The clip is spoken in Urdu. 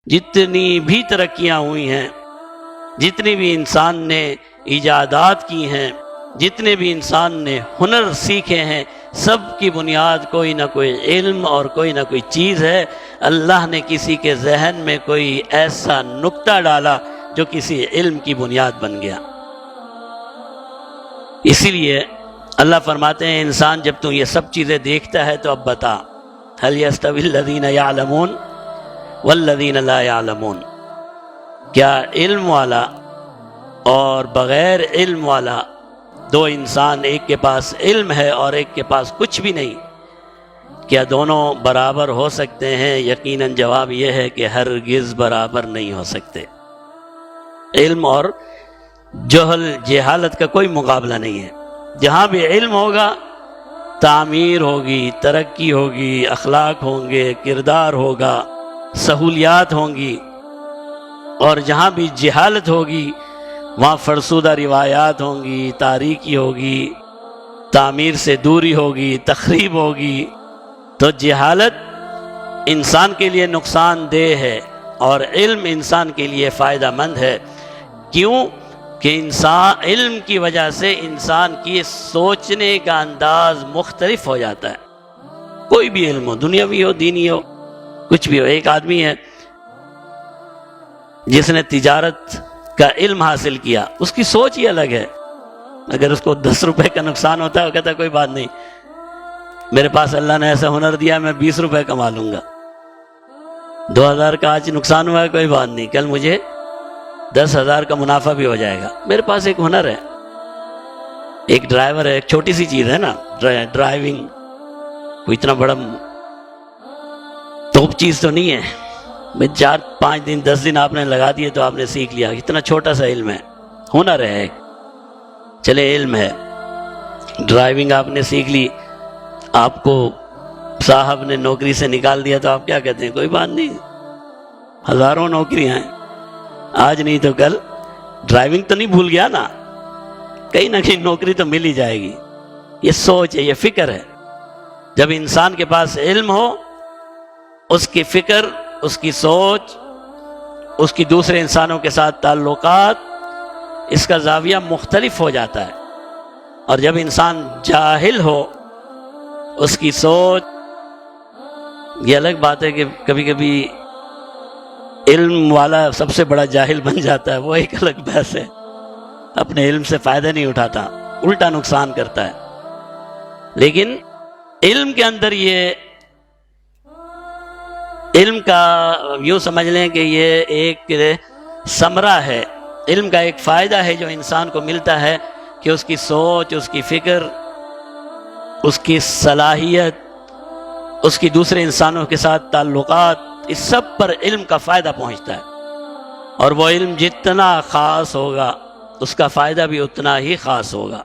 جتنی بھی ترقیاں ہوئی ہیں، جتنی بھی انسان نے ایجادات کی ہیں، جتنے بھی انسان نے ہنر سیکھے ہیں، سب کی بنیاد کوئی نہ کوئی علم اور کوئی نہ کوئی چیز ہے۔ اللہ نے کسی کے ذہن میں کوئی ایسا نکتہ ڈالا جو کسی علم کی بنیاد بن گیا۔ اسی لیے اللہ فرماتے ہیں انسان جب تو یہ سب چیزیں دیکھتا ہے تو اب بتا، هل يستوي الذين يعلمون والذين لا يعلمون، کیا علم والا اور بغیر علم والا دو انسان، ایک کے پاس علم ہے اور ایک کے پاس کچھ بھی نہیں، کیا دونوں برابر ہو سکتے ہیں؟ یقیناً جواب یہ ہے کہ ہرگز برابر نہیں ہو سکتے۔ علم اور جہالت کا کوئی مقابلہ نہیں ہے۔ جہاں بھی علم ہوگا تعمیر ہوگی، ترقی ہوگی، اخلاق ہوں گے، کردار ہوگا، سہولیات ہوں گی، اور جہاں بھی جہالت ہوگی وہاں فرسودہ روایات ہوں گی، تاریکی ہوگی، تعمیر سے دوری ہوگی، تخریب ہوگی۔ تو جہالت انسان کے لیے نقصان دہ ہے اور علم انسان کے لیے فائدہ مند ہے۔ کیوں کہ علم کی وجہ سے انسان کی سوچنے کا انداز مختلف ہو جاتا ہے۔ کوئی بھی علم ہو، دنیاوی ہو، دینی ہو، کچھ بھی ہو۔ ایک آدمی ہے جس نے تجارت کا علم حاصل کیا، اس کی سوچ ہی الگ ہے۔ اگر اس کو 10 روپے کا نقصان ہوتا ہے وہ کہتا ہے کوئی بات نہیں، میرے پاس اللہ نے ایسا ہنر دیا میں 20 روپے کما لوں گا۔ 2000 کا آج نقصان ہوا ہے، کوئی بات نہیں، کل مجھے 10,000 کا منافع بھی ہو جائے گا۔ میرے پاس ایک ہنر ہے، ایک ڈرائیور ہے، ایک چھوٹی سی چیز ہے نا ڈرائیونگ، کوئی اتنا بڑا توپ چیز تو نہیں ہے، 4-5 دن 10 دن آپ نے لگا دیے تو آپ نے سیکھ لیا۔ اتنا چھوٹا سا علم ہے، ہنر ہے، چلے علم ہے، ڈرائیونگ آپ نے سیکھ لی، آپ کو صاحب نے نوکری سے نکال دیا تو آپ کیا کہتے ہیں؟ کوئی بات نہیں، ہزاروں نوکریاں ہیں، آج نہیں تو کل ڈرائیونگ تو نہیں بھول گیا نا، کہیں نہ کہیں نوکری تو مل ہی جائے گی۔ یہ سوچ ہے، یہ فکر ہے۔ جب انسان کے پاس علم ہو، اس کی فکر، اس کی سوچ، اس کی دوسرے انسانوں کے ساتھ تعلقات، اس کا زاویہ مختلف ہو جاتا ہے۔ اور جب انسان جاہل ہو، اس کی سوچ، یہ الگ بات ہے کہ کبھی کبھی علم والا سب سے بڑا جاہل بن جاتا ہے، وہ ایک الگ بحث ہے، اپنے علم سے فائدہ نہیں اٹھاتا، الٹا نقصان کرتا ہے۔ لیکن علم کے اندر یہ علم کا یوں سمجھ لیں کہ یہ ایک ثمرہ ہے، علم کا ایک فائدہ ہے جو انسان کو ملتا ہے کہ اس کی سوچ، اس کی فکر، اس کی صلاحیت، اس کی دوسرے انسانوں کے ساتھ تعلقات، اس سب پر علم کا فائدہ پہنچتا ہے۔ اور وہ علم جتنا خاص ہوگا اس کا فائدہ بھی اتنا ہی خاص ہوگا۔